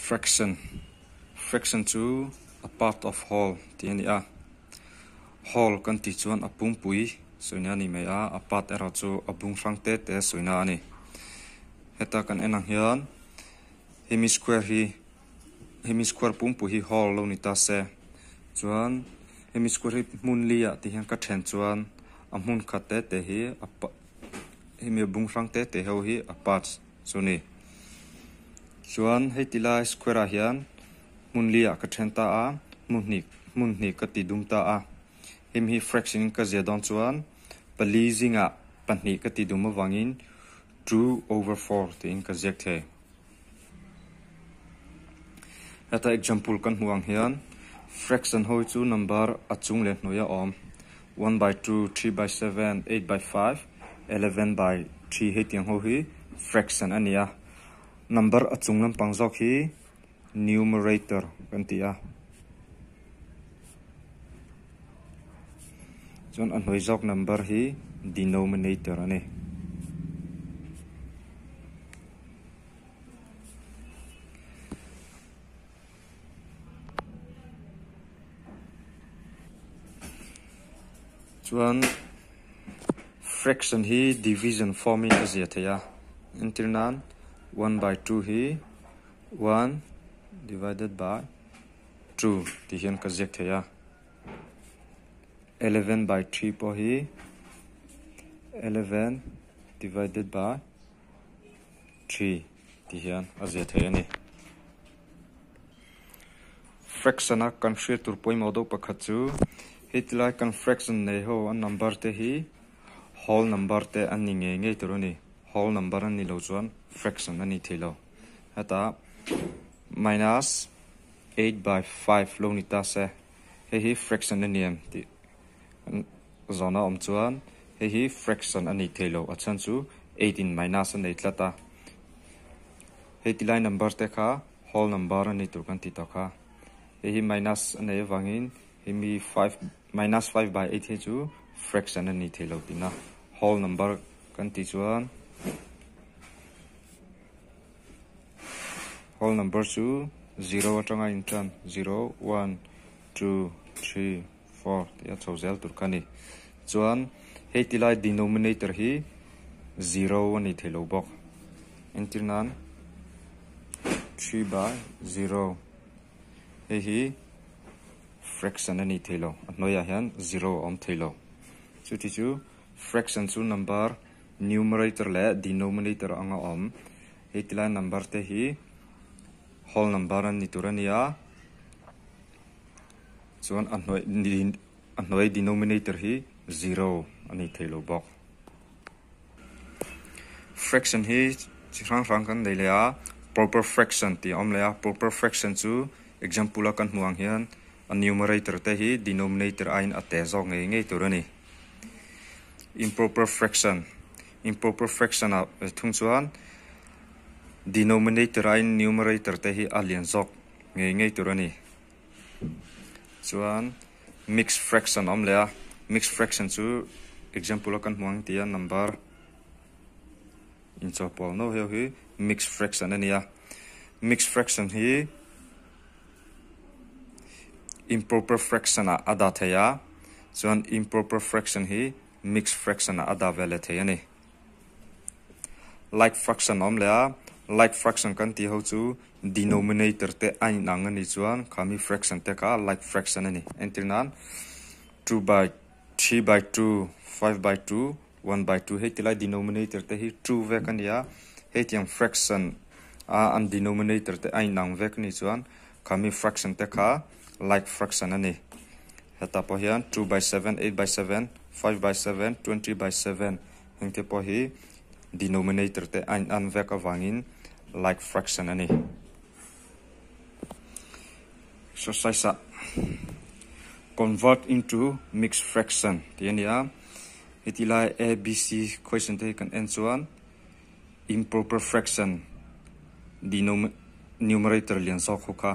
fraction to a part of whole ti ani a whole kan ti chuan a pungpui soina ni mai a part era chu a bung hrangte te soina ani heta kan enang hian hemisquare pungpui hi whole lo ni ta se chuan hemisquare hi mun lia ti hian ka then chuan a mun khate te hi hemi bung hrangte te ho hi a part chuni chuan heitila square a hian mun lia ka then ta a mun ni ka ti dum ta a him hi fraction ka zia don chuan pali zinga panni ka ti dum awangin 2/4 te in ka zek the ata example kan huang hian fraction hoi chu number achung le hnoya om 1/2 3/7 8/5 11/3 hetiang ho hi fraction ania number achung lam pangjok hi numerator kan tia chuan an hoi jok number hi denominator ani chuan fraction hi division form hi azia thaya intirnan 1/2 hi 1 divided by 2 ti hian ka zek thaya 11/3 po hi 11 divided by 3 ti hian azia thaya ni fraction a kan hria tur poimo do pakhat chu hitlai kan fraction nei ho an number te hi whole number te an ni nge turani whole number an ni lo chuan fraction ani thilo hata minus 8/5 lo ni ta se hi fraction ani am ti zona om chuan hi fraction ani thilo achan chu 18 minus an nei tlata hetilai number te kha whole number ani tur kan ti ta kha hi minus anei wangin mi 5 minus 5/8 he chu fraction ani thilo tina whole number kan ti chuan whole number chu 0 atanga in turn 0 1 2 3 4 ya chozel tur kani chuan hetilai denominator hi 0 ani thilo bok intirnan 3/0 hi fraction ani thilo noya hian 0 om thilo chuti chu fraction chu number numerator le denominator anga om heitila number te hi whole number ani turania chuan anoi denominator hi 0 ani thilo bok fraction hi rang kan leila proper fraction ti om leya proper fraction chu example kan huang hian a numerator te hi denominator ain ate zo ngei turani improper fraction a thung chuan denominator ain numerator te hi alien zok ngei turani chuan mixed fraction om lea mixed fraction chu example kan huang tia number in chopol no hi mixed fraction ania mixed fraction hi improper fraction a ada thaya chuan improper fraction hi mixed fraction a ada vele thayani like fraction om lea like fraction kan ti ho chu denominator te ain angani chuan khami fraction te ka like fraction ani entirnan 2/3/2 5/2 1/2 hetilai denominator te hi 2 vekania hetiang fraction a an denominator te ain nang vekni chuan khami fraction te ka like fraction ani heta po hian 2/7 8/7 5/7 20/7 hengte po hi denominator te an vek awangin like fraction ani exercise convert into mixed fraction tiania itilai abc question te kan answer improper fraction numerator lian so khoka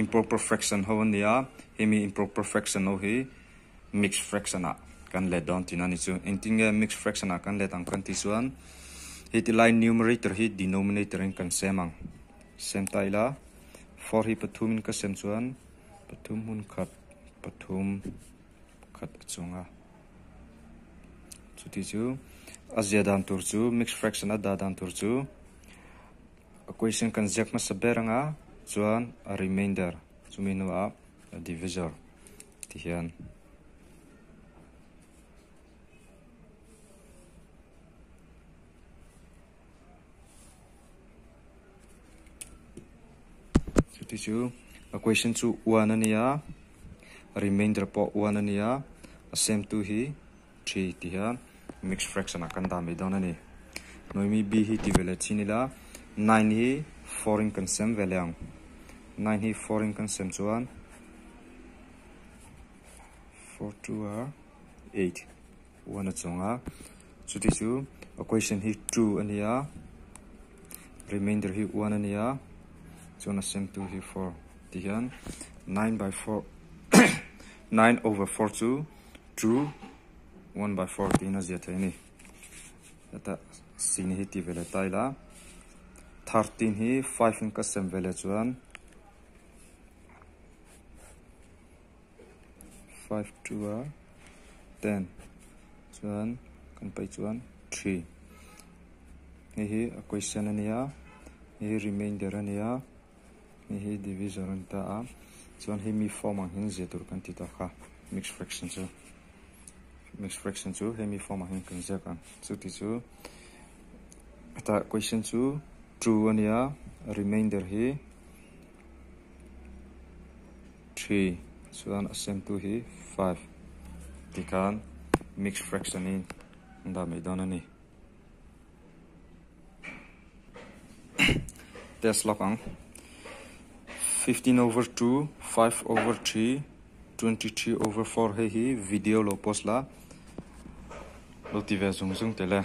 improper fraction ho nia hemi improper fraction ho hi mixed fraction a kan le don tinani chu entinge mixed fraction a kan le tang kan ti chuan hetilai numerator hi denominator in kan semang sem taila 4 hi pathum in ka sem chuan pathum hun khat pathum khat chunga chuti chu azia dan tur chu mixed fraction a da dan tur chu equation kan zek ma saberanga chuan a remainder chumi nu a divisor ti hian chuti chu equation chu 1 ania remainder po 1 ania a same to hi 3 ti hian mixed fraction akan da mi don ani noimi b hi ti vela chinila 9 hi 4 in kan sem velang 9 hi 4 in kan sem chuan 4 2 are 8 1 a chunga chuti chu equation hi 2 ania remainder hi 1 ania chuan a same to hi 4 ti hian 9 by 4 9 over 4 chu 2 1 by 4 tina zia thaini ata sin hi ti vela taila 13 hi 5 in ka sem vela chuan 5 2 are 10 chuan kan pai chuan 3 hi equation ania hi remainder ania hi divisor anta a chuan hi mi form ang hin zia tur kan ti ta kha mixed fraction chu hemi form hin kan zia kan chu ti chu ata equation chu true ania remainder hi 3 chuan asem to hi 5 ti kan mixed fraction in da me don ani test log ang 15 over 2 5 over 3 23 over 4 hi video lo post la lo ti ve zung zung tele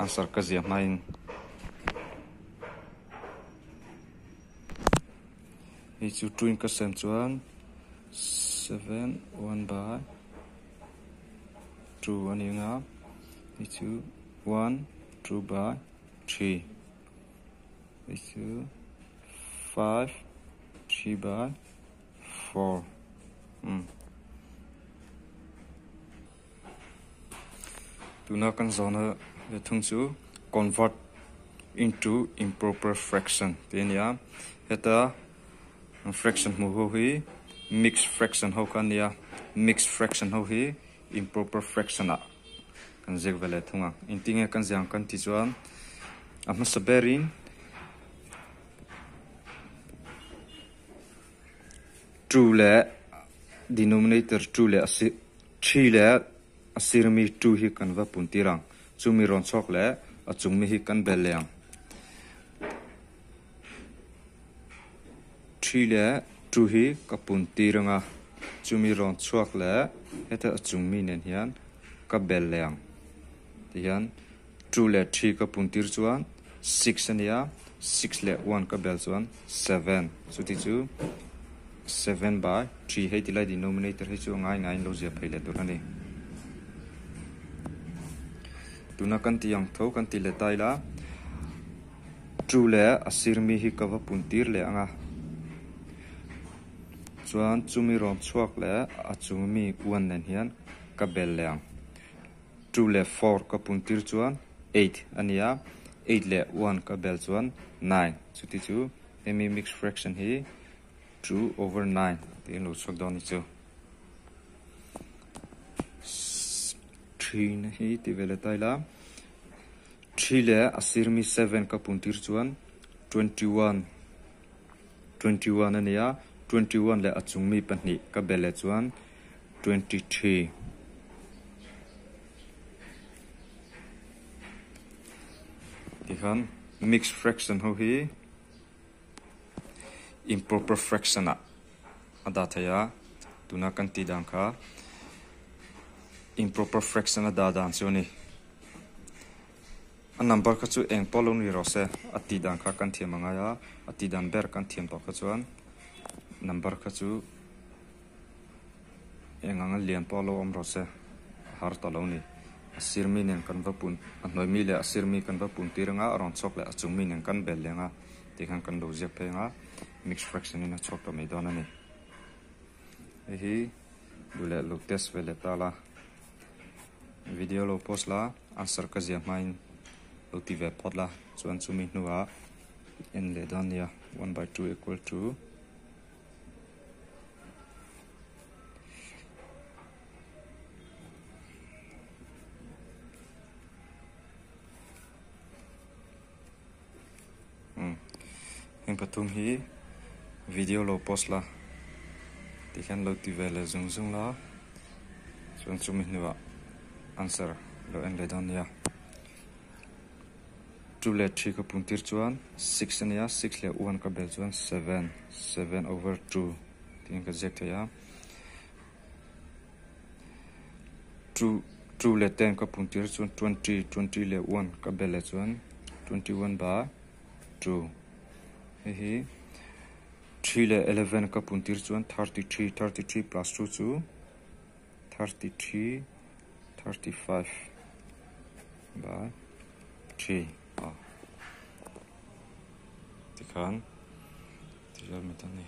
answer ka zia main hi chu 2 in ka sem chuan 7 1 by 2 ani nga hi chu 1 2 by 3 hi chu 5 3 by 4 tuna kan zona le thung chu convert into improper fraction tenia heta fraction mu ho hi mixed fraction ho kan ya mixed fraction ho hi improper fraction a kan zek vele thunga intinge kan jang kan ti chuan ama saberin true le denominator true le 3 le asirmi 2 hi kan va puntirang chumi ron chok le achungmi hi kan beleng 3 le 2 hi ka puntiranga chumi ron chok le heta achungmi nen hian ka beleng tian 2 le 3 ka puntir chuan 6 ania 6 le 1 ka bel chuan 7 chuti chu 7 by 3 hei tilai denominator hi chu ngai ngai lo zia phei le tur ani tuna kan ti yang tho kan ti le tai la true le asirmi hi ka va puntir le anga chuan chumi rom chuak le achumi 1 nen hian ka bel leang true le 4 ka puntir chuan 8 ania 8 le 1 ka bel chuan 9 chuti chu emi mixed fraction hi 2 over 9 tin lo chok don chu 3 hi ti vele taila 3 le asirmi 7 ka puntir chuan 21 ania 21 le achungmi panni ka bele chuan 23 tihan mixed fraction ho hi improper fraction ada thaya tuna kan ti dang kha improper fraction ada dan chu ni a number ka chu eng polo ni ro se ati dang kha kan thiam anga ya ati dan ber kan thiam to kha chuan number ka chu enganga lian polo om ro se har to lo ni asirmi nen kan va pun anoi mi le asirmi kan va pun tiranga aron chok le achungmi nen kan bel lenga ti khan kan lo ziak pe nga mixed fraction in a chok to mai don ani hi dule lo test vele ta la video lo post la answer ka zia main lo ti ve pot la chuan chumi hnuwa n le don ya 1/2 equal to Heng patum hi video lo post la ti khan lo ti ve le zung la chuan chumi hnuwa answer lo en le don ya 2 le 3 ka puntir chuan 6 ania 6 le 1 ka bel chuan 7/2 tin ka zek ya 2 le 10 ka puntir chuan 20 le 1 ka bel chuan 21/2 hi 3 le 11 ka puntir chuan 33 plus 2 chu 35/3 tikhan tijar metani